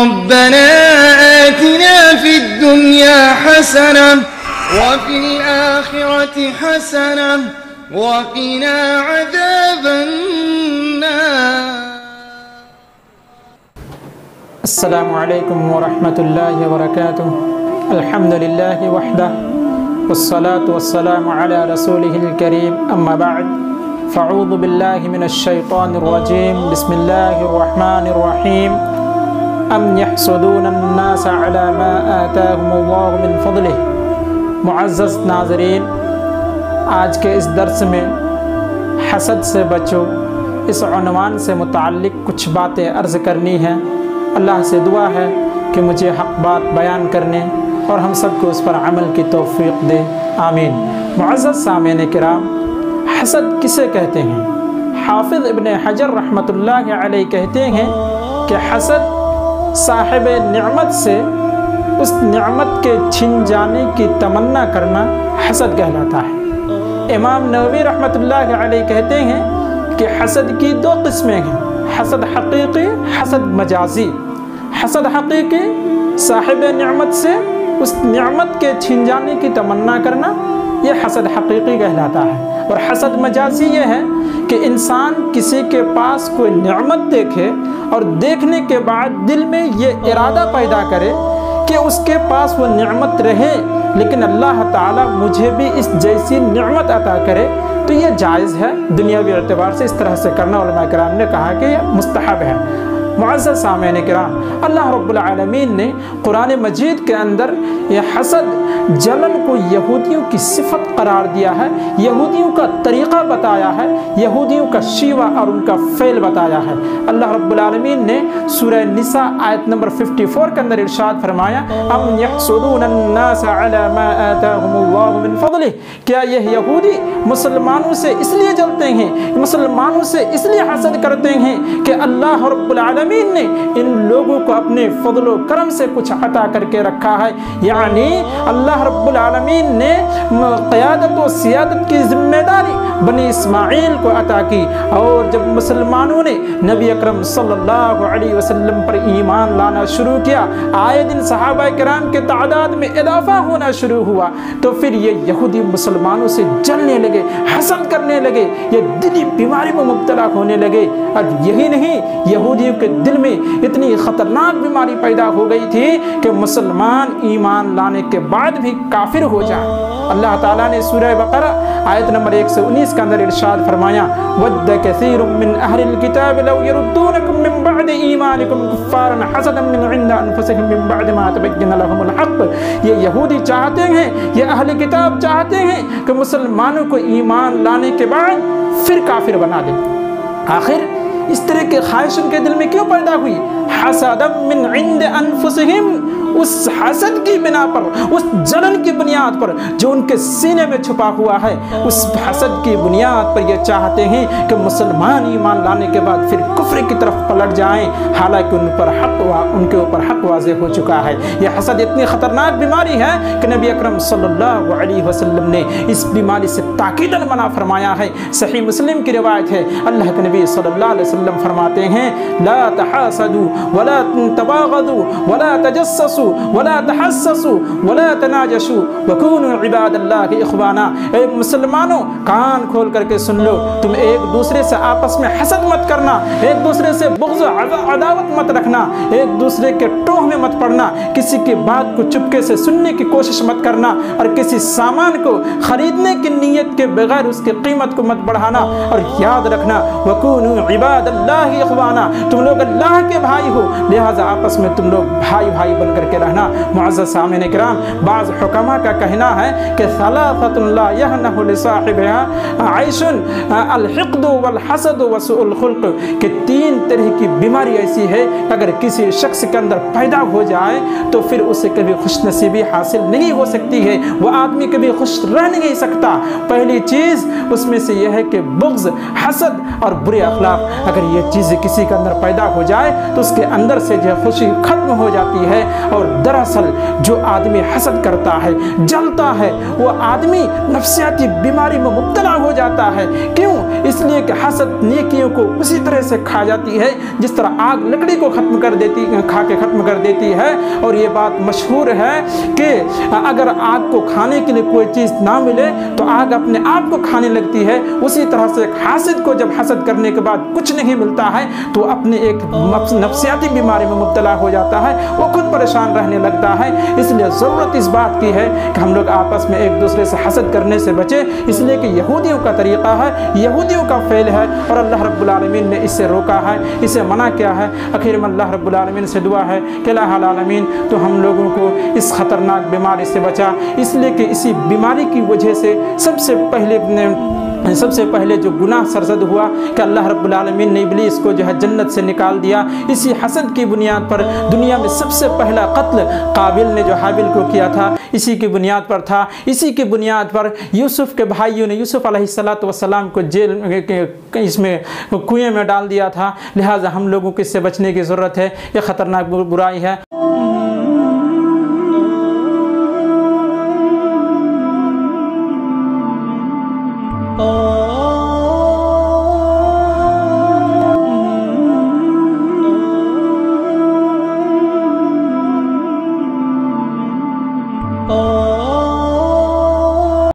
ربنا آتنا في الدنيا حسنة وفي الآخرة حسنة وقنا عذاب النار. السلام علیکم ورحمۃ اللہ وبرکاتہ. الحمد للہ وحدہ والصلاة والسلام علی رسولہ الکریم. اما بعد فاعوذ باللہ من الشیطان الرجیم. بسم اللہ الرحمن الرحیم. ام یحسدون الناس علی ما آتاہم اللہ من فضلہ. معزز ناظرین، آج کے اس درس میں حسد سے بچو اس عنوان سے متعلق کچھ باتیں عرض کرنی ہیں. اللہ سے دعا ہے کہ مجھے حق بات بیان کرنے اور ہم سب کو اس پر عمل کی توفیق دے. آمین. معزز سامعین کرام، حسد کسے کہتے ہیں؟ حافظ ابن حجر رحمۃ اللہ علیہ کہتے ہیں کہ حسد صاحب نعمت سے اس نعمت کے چھن جانے کی تمنا کرنا حسد کہلاتا ہے. امام نووی رحمۃ اللہ علیہ کہتے ہیں کہ حسد کی دو قسمیں ہیں، حسد حقیقی، حسد مجازی. حسد حقیقی صاحب نعمت سے اس نعمت کے چھن جانے کی تمنا کرنا، یہ حسد حقیقی کہلاتا ہے. اور حسد مجازی یہ ہے کہ انسان کسی کے پاس کوئی نعمت دیکھے اور دیکھنے کے بعد دل میں یہ ارادہ پیدا کرے کہ اس کے پاس وہ نعمت رہے لیکن اللہ تعالیٰ مجھے بھی اس جیسی نعمت عطا کرے. تو یہ جائز ہے دنیاوی اعتبار سے، اس طرح سے کرنا علماء کرام نے کہا کہ یہ مستحب ہے. معزز سامعین کرام، اللہ رب العالمین نے قرآن مجید کے اندر یہ حسد جلن کو یہودیوں کی صفت قرار دیا ہے، یہودیوں کا طریقہ بتایا ہے، یہودیوں کا شیوہ اور ان کا فعل بتایا ہے. اللہ رب العالمین نے سورہ نساء آیت نمبر 54 کے اندر ارشاد فرمایا، ام یحسدون الناس علی ما آتاہم اللہ من فضلہ. کیا یہ یہودی مسلمانوں سے اس لیے جلتے ہیں، مسلمانوں سے اس لیے حسد کرتے ہیں کہ اللہ رب العالمین نے ان لوگوں کو اپنے فضل و کرم سے کچھ عطا کر کے رکھا ہے. یعنی اللہ رب العالمین نے قیادت و سیادت کی ذمہ داری بنی اسماعیل کو عطا کی، اور جب مسلمانوں نے نبی اکرم صلی اللہ علیہ وسلم پر ایمان لانا شروع کیا، آئے دن صحابہ کرام کے تعداد میں اضافہ ہونا شروع ہوا، تو پھر یہ یہودی مسلمانوں سے جلنے لگے، حسد کرنے لگے، یہ دلی بیماری میں مبتلا ہونے لگے. اور یہی نہیں، یہودیوں کے دل میں اتنی خطرناک بیماری پیدا ہو گئی تھی کہ مسلمان ایمان لانے کے بعد بھی کافر ہو جائے. اللہ تعالیٰ نے سورہ بقرہ آیت نمبر 119 کے اندر ارشاد فرمایا، وَدَّ كَثِيرٌ مِّنْ أَهْلِ الْكِتَابِ لَوْ يَرُدُّونَكُم مِّن بَعْدِ إِيمَانِكُمْ كُفَّارًا حَسَدًا مِّنْ عِندِ أَنفُسِهِم مِّن بَعْدِ مَا تَبَيَّنَ لَهُمُ الْحَقُّ. یہ یہودی چاہتے ہیں، یہ اہل کتاب چاہتے ہیں کہ مسلمانوں کو ایمان لانے کے بعد پھر کافر بنا دیں. آخر اس طرح کے خواہش ان کے دل میں کیوں پیدا ہوئی؟ حسدا من عند انفسہم، اس حسد کی بنا پر، اس جلن کی بنیاد پر جو ان کے سینے میں چھپا ہوا ہے، اس حسد کی بنیاد پر یہ چاہتے ہیں کہ مسلمان ایمان لانے کے بعد پھر کفر کی طرف پلٹ جائیں، حالانکہ ان کے اوپر حق واضح ہو چکا ہے. یہ حسد اتنی خطرناک بیماری ہے کہ نبی اکرم صلی اللہ علیہ وسلم نے اس بیماری سے تاکیداً منع فرمایا ہے. صحیح مسلم کی روایت ہے، اللہ کے نبی صلی اللہ علیہ وسلم فرماتے ہیں، لا تحاسدوا ولا تباغضوا ولا تجسسوا ولا تحسسوا ولا تناجشوا وكونوا عباد اللہ اخوانا. اے مسلمانوں، کان کھول کر کے سن لو، تم ایک دوسرے سے آپس میں حسد مت کرنا، ایک دوسرے سے بغض و عداوت مت رکھنا، ایک دوسرے کے ٹوہ میں مت پڑنا، کسی کی بات کو چپکے سے سننے کی کوشش مت کرنا، اور کسی سامان کو خریدنے کی نیت کے بغیر اس کی قیمت کو مت بڑھانا. اور یاد رکھنا، وَكُونُوا عِبَادَ اللَّهِ إِخْوَانًا، تم لوگ اللہ کے بھائی ہو، لہٰذا آپس میں تم لوگ بھائی بھائی بن کر کے رہنا. معزز سامعین کرام، بعض حکماء کا کہنا ہے کہ ثلاثۃ لا يهنه لصاحبها عيش الحقد والحسد وسوء الخلق، کہ 3 طرح کی بیماری ایسی ہے اگر کسی شخص کے اندر پیدا ہو جائے تو پھر اسے کبھی خوش نصیبی حاصل نہیں ہو سکتی ہے، وہ آدمی کبھی خوش رہ نہیں سکتا. پہلی چیز اس میں سے یہ ہے کہ بغض، حسد اور برے اخلاق. اگر یہ چیز کسی کے اندر پیدا ہو جائے تو اس کے اندر سے جو خوشی ختم ہو جاتی ہے، اور دراصل جو آدمی حسد کرتا ہے، جلتا ہے، وہ آدمی نفسیاتی بیماری میں مبتلا ہو جاتا ہے۔ کیوں؟ اس لیے کہ حسد نیکیوں کو اسی طرح سے کھا جاتی ہے جس طرح آگ لکڑی کو کھا کے ختم کر دیتی ہے۔ اور یہ بات مشہور ہے کہ اگر آگ کو کھانے کے لیے کوئی چیز نہ ملے تو آگ اپنے آپ کو کھانے لگتی ہے، اسی طرح سے حاسد کو جب حسد کرنے کے بعد کچھ نہیں ملتا ہے تو اپنے ایک نفسیاتی بیماری میں مبتلا ہو جاتا ہے، وہ خود پریشان رہنے لگتا ہے۔ اس لیے ضرورت اس بات کی ہے کہ ہم لوگ آپس میں ایک دوسرے سے حسد کرنے سے بچیں، اس لیے کہ یہودیوں کا طریقہ ہے، یہودیوں کا فعل ہے، اور اللہ رب العالمین نے اس سے روکا ہے، اسے منع کیا ہے۔ آخر میں اللہ رب العالمین سے دعا ہے کہ الہ العالمین تو ہم لوگوں کو اس خطرناک بیماری سے بچا، اس لیے کہ اسی بیماری کی وجہ سے سب سے پہلے جو گناہ سرزد ہوا کہ اللہ رب العالمین نے ابلیس کو جو ہے جنت سے نکال دیا، اسی حسد کی بنیاد پر دنیا میں سب سے پہلا قتل قابل نے جو حابل کو کیا تھا اسی کی بنیاد پر تھا۔ اسی کی بنیاد پر یوسف کے بھائیوں نے یوسف علیہ السلام کو جیل اس میں کنویں میں ڈال دیا تھا۔ لہٰذا ہم لوگوں کو اس سے بچنے کی ضرورت ہے، یہ خطرناک برائی ہے۔